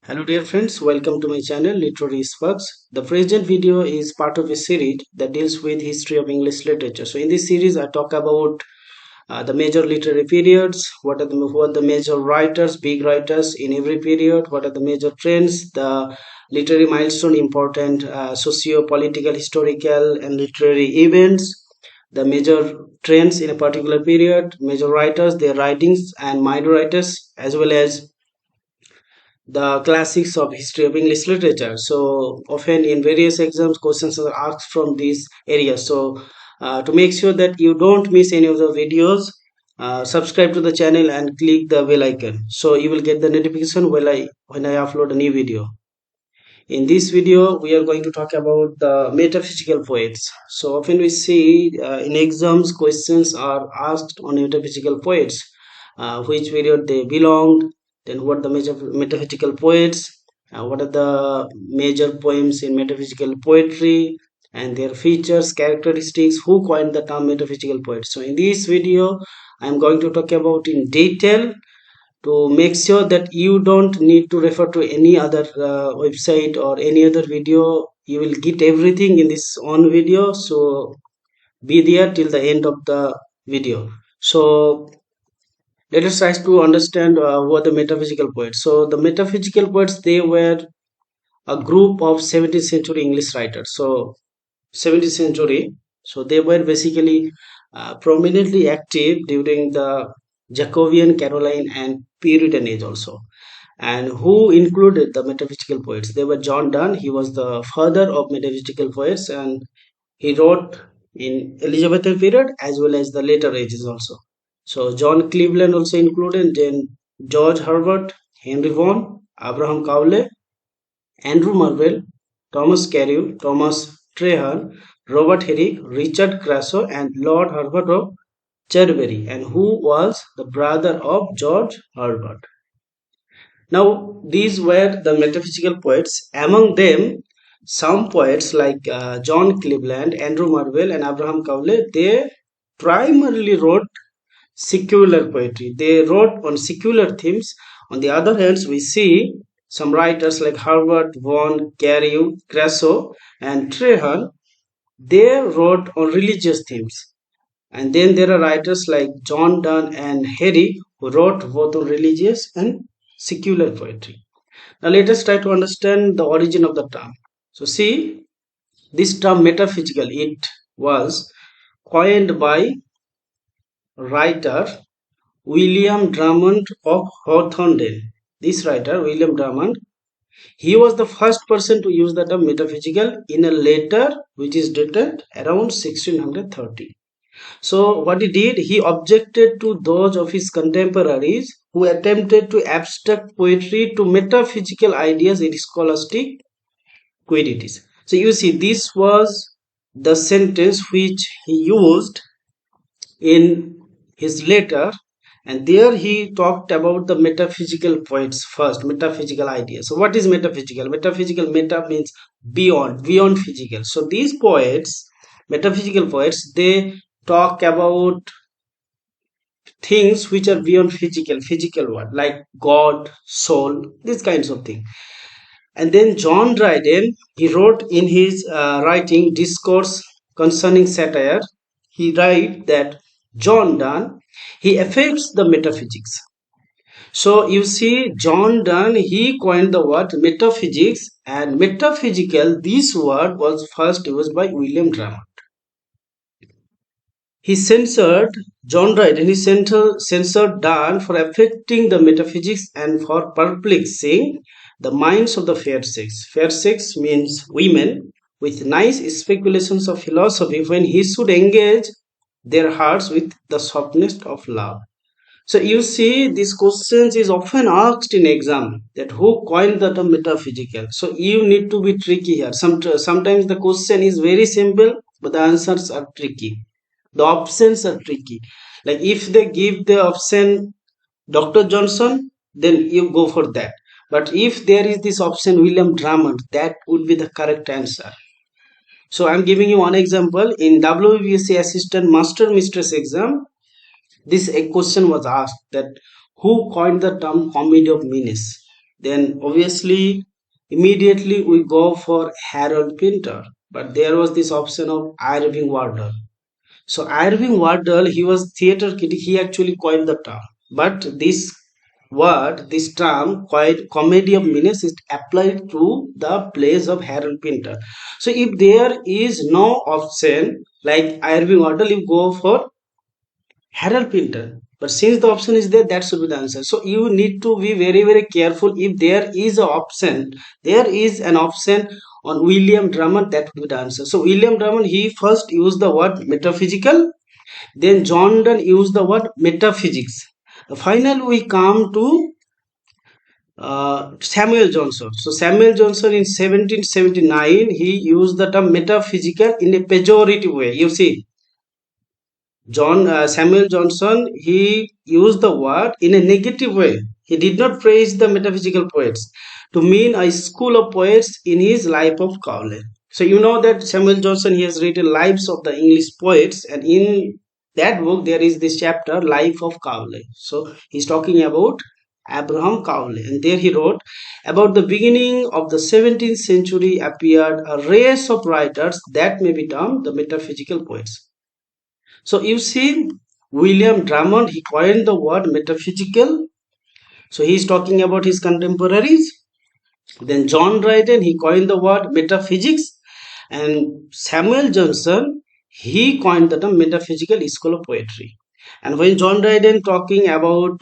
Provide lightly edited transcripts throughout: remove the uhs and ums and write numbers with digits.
Hello dear friends, welcome to my channel Literary Sparks. The present video is part of a series that deals with history of English literature. So in this series I talk about the major literary periods, what are the major writers, big writers in every period, what are the major trends, the literary milestone, important socio-political, historical and literary events, the major trends in a particular period, major writers, their writings and minor writers, as well as the classics of history of English literature. So often in various exams, questions are asked from these areas. So to make sure that you don't miss any of the videos, subscribe to the channel and click the bell icon. So you will get the notification when I upload a new video. In this video, we are going to talk about the metaphysical poets. So often we see in exams, questions are asked on metaphysical poets, which period they belonged, then what the major metaphysical poets, what are the major poems in metaphysical poetry, and their features, characteristics, who coined the term metaphysical poets. So in this video, I am going to talk about in detail to make sure that you don't need to refer to any other website or any other video. You will get everything in this one video, so be there till the end of the video. So let us try to understand what the metaphysical poets. So the metaphysical poets, they were a group of 17th century English writers. So 17th century, so they were basically prominently active during the Jacobean, Caroline and Puritan age also. And who included the metaphysical poets? They were John Donne. He was the father of metaphysical poets, and he wrote in Elizabethan period as well as the later ages also. So John Cleveland also included, then George Herbert, Henry Vaughan, Abraham Cowley, Andrew Marvell, Thomas Carew, Thomas Traherne, Robert Herrick, Richard Crasso, and Lord Herbert of Cherbury, and who was the brother of George Herbert. Now, these were the metaphysical poets. Among them, some poets like John Cleveland, Andrew Marvell, and Abraham Cowley, they primarily wrote secular poetry. They wrote on secular themes. On the other hand, we see some writers like Herbert, Vaughan, Carew, Crasso, and Traherne. They wrote on religious themes. And then there are writers like John Donne and Herrick who wrote both on religious and secular poetry. Now let us try to understand the origin of the term. So see, this term metaphysical, it was coined by writer William Drummond of Hawthornden. This writer, William Drummond, he was the first person to use the term metaphysical in a letter which is dated around 1630. So what he did, he objected to those of his contemporaries who attempted to abstract poetry to metaphysical ideas in scholastic queries. So you see, this was the sentence which he used in his letter, and there he talked about the metaphysical poets first, metaphysical ideas. So what is metaphysical? Metaphysical, meta means beyond physical. So these poets, metaphysical poets, they talk about things which are beyond physical world, like God, soul, these kinds of things. And then John Dryden, he wrote in his writing Discourse Concerning Satire, he write that John Donne, he affects the metaphysics. So you see, John Donne, he coined the word metaphysics, and metaphysical, this word was first used by William Drummond. He censored John Dryden, he censored Donne for affecting the metaphysics and for perplexing the minds of the fair sex. Fair sex means women with nice speculations of philosophy when he should engage their hearts with the softness of love. So you see, this question is often asked in exam that who coined the term metaphysical. So you need to be tricky here. Sometimes the question is very simple, but the answers are tricky. The options are tricky. Like if they give the option Dr. Johnson, then you go for that. But if there is this option William Drummond, that would be the correct answer. So I'm giving you one example. In wbpsc assistant master mistress exam, this question was asked that who coined the term comedy of meanness. Then obviously immediately we go for Harold Pinter, but there was this option of Irving Wardle. So Irving Wardle, he was theater critic. He actually coined the term. But this term, quite comedy of menace, is applied to the plays of Harold Pinter. So if there is no option like Irving Wardle, you go for Harold Pinter. But since the option is there, that should be the answer. So you need to be very, very careful. If there is an option, there is an option on William Drummond, that would be the answer. So William Drummond, he first used the word metaphysical, then John Donne used the word metaphysics. Finally, we come to Samuel Johnson. So Samuel Johnson in 1779, he used the term metaphysical in a pejorative way. You see, John Samuel Johnson, he used the word in a negative way. He did not praise the metaphysical poets to mean a school of poets in his Life of Cowley. So you know that Samuel Johnson, he has written lives of the English poets, and in that book there is this chapter Life of Cowley. So he's talking about Abraham Cowley, and there he wrote about the beginning of the 17th century appeared a race of writers that may be termed the metaphysical poets. So you see, William Drummond, he coined the word metaphysical. So he's talking about his contemporaries. Then John Dryden, he coined the word metaphysics. And Samuel Johnson, he coined the term metaphysical school of poetry. And when John Dryden talking about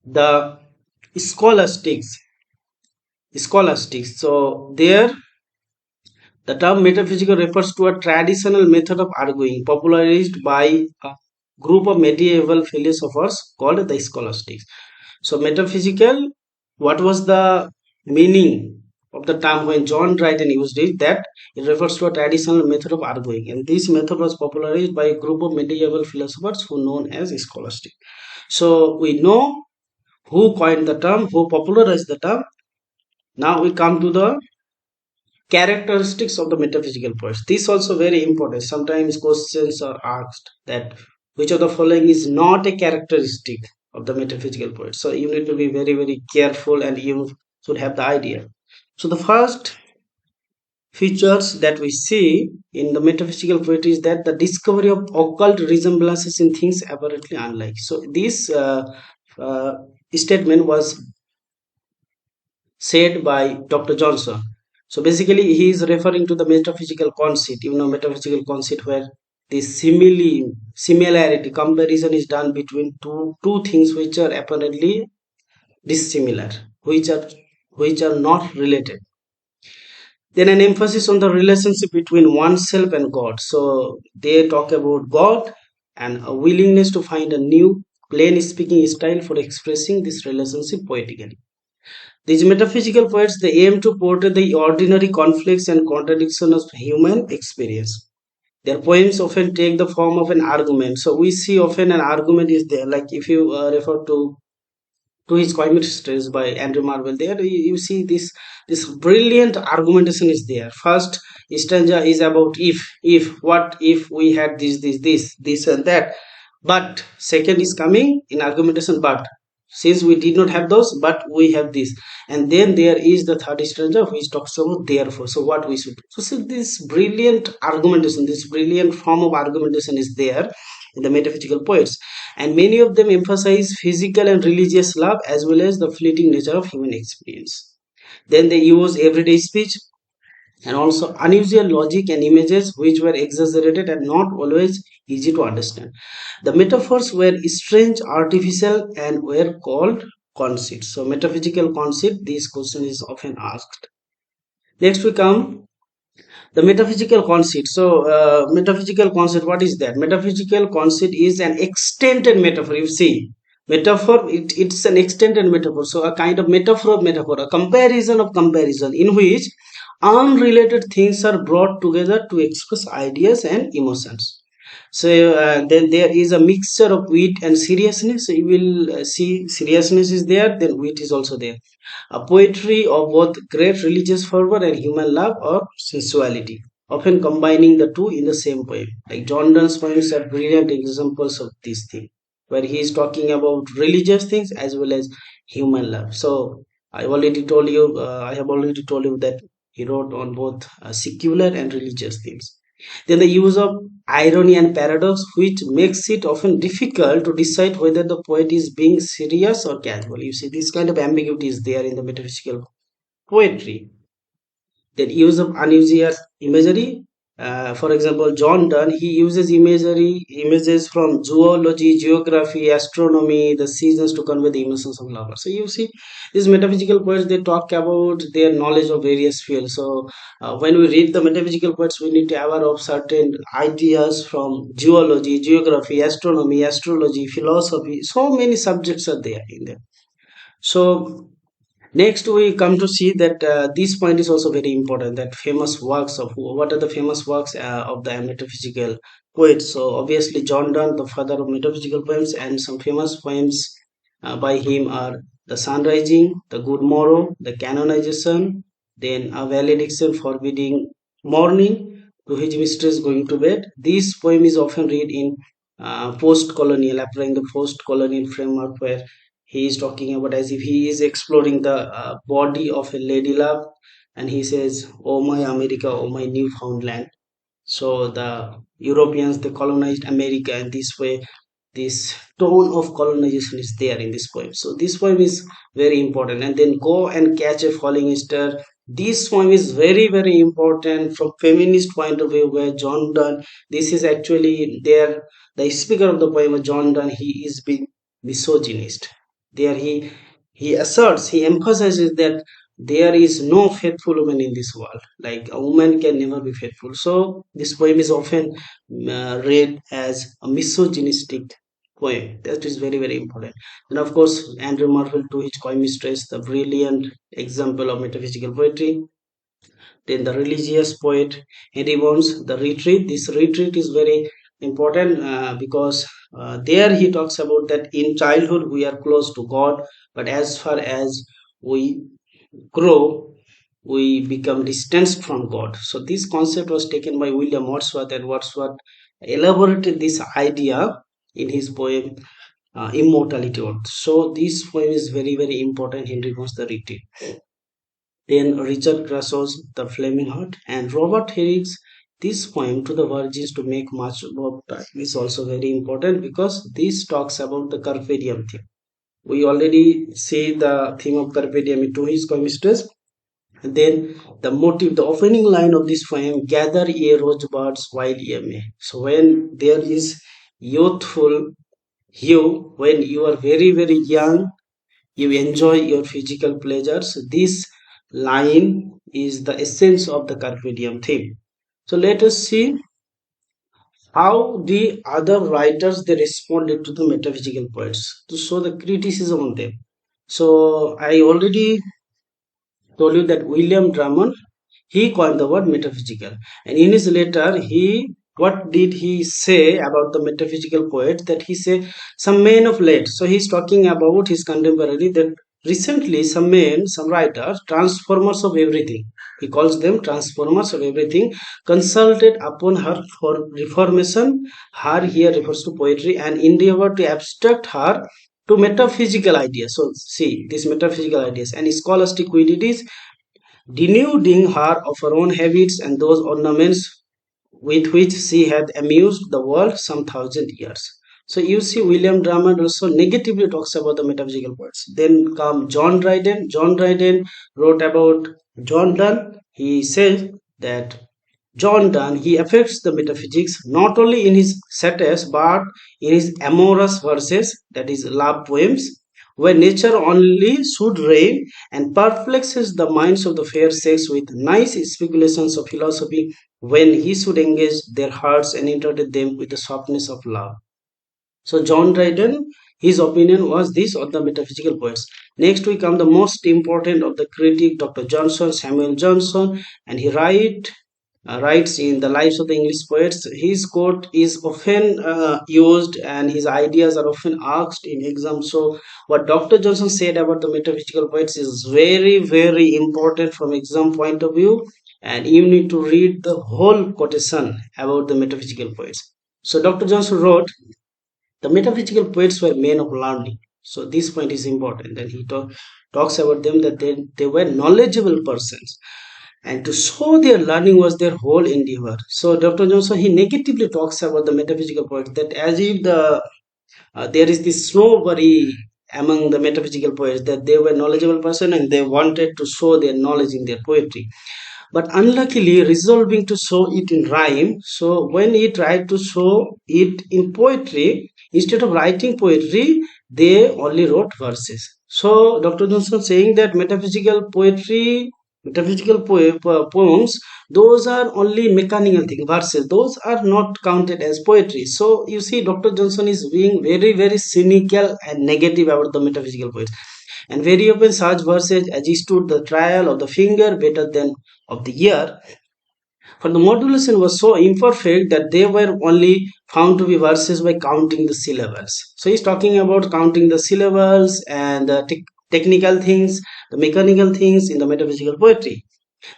the scholastics, so there the term metaphysical refers to a traditional method of arguing popularized by a group of medieval philosophers called the scholastics. So, metaphysical, what was the meaning of the term when John Dryden used it? That it refers to a traditional method of arguing, and this method was popularized by a group of medieval philosophers who known as scholastic. So, we know who coined the term, who popularized the term. Now we come to the characteristics of the metaphysical poets. This also very important. Sometimes questions are asked that which of the following is not a characteristic of the metaphysical poets. So you need to be very, very careful, and you should have the idea. So the first features that we see in the metaphysical poetry is that the discovery of occult resemblances in things apparently unlike. So this uh, statement was said by Dr. Johnson. So basically, he is referring to the metaphysical conceit. You know, metaphysical conceit where the similarity comparison is done between two things which are apparently dissimilar, which are not related. Then an emphasis on the relationship between oneself and God. So they talk about God and a willingness to find a new plain speaking style for expressing this relationship poetically. These metaphysical poets, they aim to portray the ordinary conflicts and contradictions of human experience. Their poems often take the form of an argument. So we see often an argument is there. Like if you refer to his comic strips by Andrew Marvell, there you see this brilliant argumentation is there. First stanza is about if what if we had this and that, but second is coming in argumentation, but since we did not have those, but we have this, and then there is the third stanza which talks about therefore, so what we should do. So this brilliant argumentation, this brilliant form of argumentation is there in the metaphysical poets, and many of them emphasize physical and religious love as well as the fleeting nature of human experience. Then they use everyday speech and also unusual logic and images which were exaggerated and not always easy to understand. The metaphors were strange, artificial, and were called conceits. So, metaphysical conceit, this question is often asked. Next, we come the metaphysical conceit. So, metaphysical conceit, what is that? Metaphysical conceit is an extended metaphor. You see, metaphor, it's an extended metaphor. So, a kind of metaphor of metaphor, a comparison of comparison in which unrelated things are brought together to express ideas and emotions. So then there is a mixture of wit and seriousness. So you will see seriousness is there, then wit is also there. A poetry of both great religious fervor and human love or sensuality, often combining the two in the same poem. Like John Donne's poems are brilliant examples of this thing, where he is talking about religious things as well as human love. So I have already told you that he wrote on both secular and religious themes. Then the use of irony and paradox, which makes it often difficult to decide whether the poet is being serious or casual. You see, this kind of ambiguity is there in the metaphysical poetry. That use of unusual imagery. For example, John Donne, he uses images from zoology, geography, astronomy, the seasons to convey the emotions of lovers. So you see, these metaphysical poets, they talk about their knowledge of various fields. So when we read the metaphysical poets, we need to aware of certain ideas from geology, geography, astronomy, astrology, philosophy. So many subjects are there in there. So next, we come to see that this point is also very important. That famous works of what are the famous works of the metaphysical poets? So obviously, John Donne, the father of metaphysical poems, and some famous poems by him are the Sun Rising, the Good Morrow, the Canonization, then a valediction forbidding morning to his mistress going to bed. This poem is often read in post-colonial, applying the post-colonial framework where he is talking about as if he is exploring the body of a lady love, and he says, "Oh my America, oh my Newfoundland." So the Europeans, they colonized America, and this way this tone of colonization is there in this poem. So this poem is very important. And then Go and Catch a Falling Star, this poem is very very important from feminist point of view, where John Donne, this is actually there, the speaker of the poem, John Donne, he is being misogynist. There he asserts, he emphasizes that there is no faithful woman in this world, like a woman can never be faithful. So this poem is often read as a misogynistic poem. That is very very important. And of course, Andrew Marvell, to his coy mistress, the brilliant example of metaphysical poetry. Then the religious poet Henry Bones, the retreat. This retreat is very important because there he talks about that in childhood we are close to God, but as far as we grow, we become distanced from God. So this concept was taken by William Wordsworth, and Wordsworth elaborated this idea in his poem Immortality Earth. So this poem is very very important. Henry Bones, the retreat. Then Richard Crassus, The Flaming Heart, and Robert Herrick's this poem To the Virgins to Make Much of Time is also very important because this talks about the Carpe Diem theme. We already see the theme of Carpe Diem to his chemistries. And then the motive, the opening line of this poem, gather ye rosebuds while ye may. So when there is youthful hue, when you are very very young, you enjoy your physical pleasures. This line is the essence of the Carpe Diem theme. So let us see how the other writers they responded to the metaphysical poets to show the criticism on them. So I already told you that William Drummond, he coined the word metaphysical, and in his letter he, what did he say about the metaphysical poets? That he said some men of late. So he's talking about his contemporary, that recently some men, some writers, transformers of everything, he calls them transformers of everything, consulted upon her for reformation. Her here refers to poetry, and endeavor to abstract her to metaphysical ideas. So see these metaphysical ideas and scholastic qualities, denuding her of her own habits and those ornaments with which she had amused the world some thousand years. So you see, William Drummond also negatively talks about the metaphysical poets. Then come John Dryden. John Dryden wrote about John Donne. He says that John Donne, he affects the metaphysics not only in his satires but in his amorous verses, that is love poems, where nature only should reign, and perplexes the minds of the fair sex with nice speculations of philosophy, when he should engage their hearts and entertain them with the softness of love. So John Dryden, his opinion was this on the metaphysical poets. Next we come the most important of the critic, Dr. Johnson, Samuel Johnson, and he writes in the lives of the English poets. His quote is often used, and his ideas are often asked in exams. So what Dr. Johnson said about the metaphysical poets is very very important from exam point of view, and you need to read the whole quotation about the metaphysical poets. So Dr. Johnson wrote, the metaphysical poets were men of learning. So this point is important. Then he talks about them that they were knowledgeable persons, and to show their learning was their whole endeavor. So Dr. Johnson, he negatively talks about the metaphysical poets, that as if there is this snobbery among the metaphysical poets, that they were knowledgeable person and they wanted to show their knowledge in their poetry, but unluckily resolving to show it in rhyme. So when he tried to show it in poetry, instead of writing poetry, they only wrote verses. So Dr. Johnson saying that metaphysical poetry, metaphysical poems, those are only mechanical thing, verses, those are not counted as poetry. So you see, Dr. Johnson is being very, very cynical and negative about the metaphysical poets, and very often such verses as he stood the trial of the finger better than of the year, for the modulation was so imperfect that they were only found to be verses by counting the syllables. So he's talking about counting the syllables and the technical things, the mechanical things in the metaphysical poetry.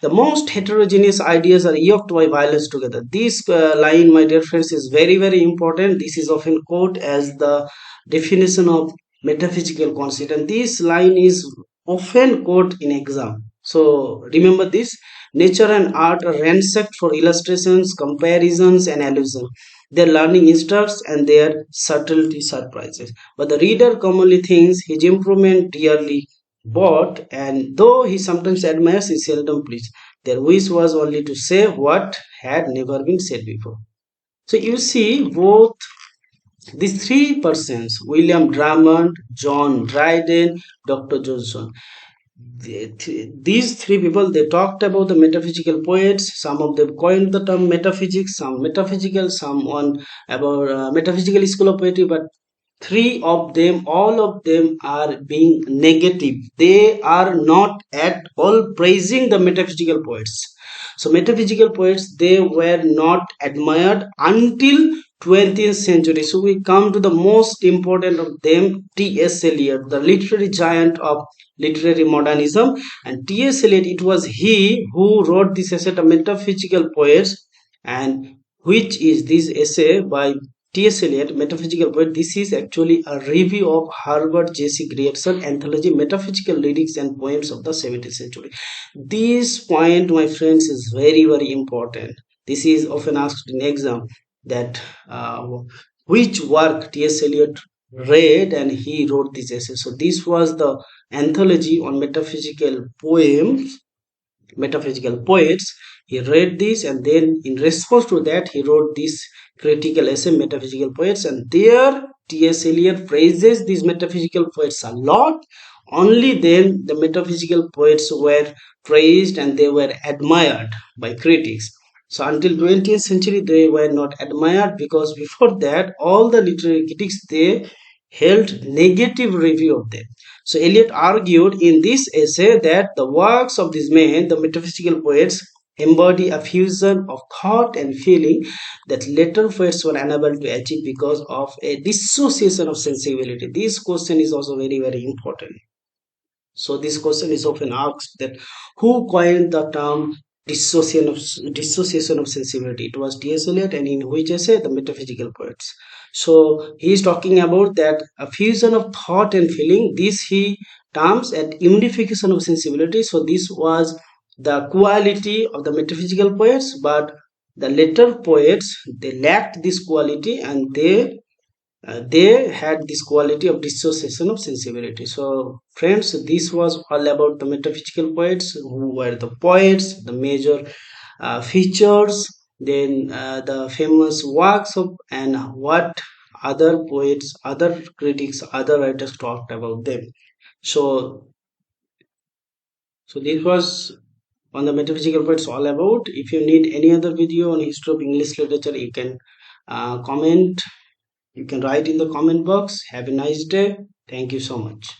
The most heterogeneous ideas are yoked by violence together. This line, my dear friends, is very, very important. This is often quoted as the definition of metaphysical concept, and this line is often quoted in exam. So remember this: nature and art are ransacked for illustrations, comparisons, and allusions. Their learning instructs and their subtlety surprises. But the reader commonly thinks his improvement dearly bought, and though he sometimes admires, he seldom pleads. Their wish was only to say what had never been said before. So you see, both these three persons, William Drummond, John Dryden, Dr. Johnson, these three people, they talked about the metaphysical poets. Some of them coined the term metaphysics, some metaphysical, some on about metaphysical school of poetry, but three of them, all of them are being negative. They are not at all praising the metaphysical poets. So metaphysical poets, they were not admired until 20th century. So we come to the most important of them, T.S. Eliot, the literary giant of literary modernism. And T.S. Eliot, it was he who wrote this essay, the metaphysical poets, and which is this essay by T.S. Eliot, Metaphysical Poet. This is actually a review of Herbert J.C. Grierson anthology, Metaphysical Lyrics and Poems of the 17th Century. This point, my friends, is very, very important. This is often asked in exam, that which work T.S. Eliot read and he wrote this essay. So this was the anthology on metaphysical poems, metaphysical poets. He read this, and then in response to that he wrote this critical essay, Metaphysical Poets, and there T.S. Eliot praises these metaphysical poets a lot. Only then the metaphysical poets were praised and they were admired by critics. So until 20th century they were not admired, because before that all the literary critics, they held negative review of them. So Eliot argued in this essay that the works of these men, the metaphysical poets, embody a fusion of thought and feeling that later poets were unable to achieve because of a dissociation of sensibility. This question is also very, very important. So this question is often asked, that who coined the term dissociation of sensibility? It was T.S. Eliot, and in which essay? The Metaphysical Poets. So he is talking about that a fusion of thought and feeling. This he terms at unification of sensibility. So this was the quality of the metaphysical poets, but the later poets, they lacked this quality, and they had this quality of dissociation of sensibility. So friends, this was all about the metaphysical poets, who were the poets, the major features, then the famous works of, and what other poets, other critics, other writers talked about them. So this was on the metaphysical poets all about. If you need any other video on history of English literature, you can comment, you can write in the comment box. Have a nice day. Thank you so much.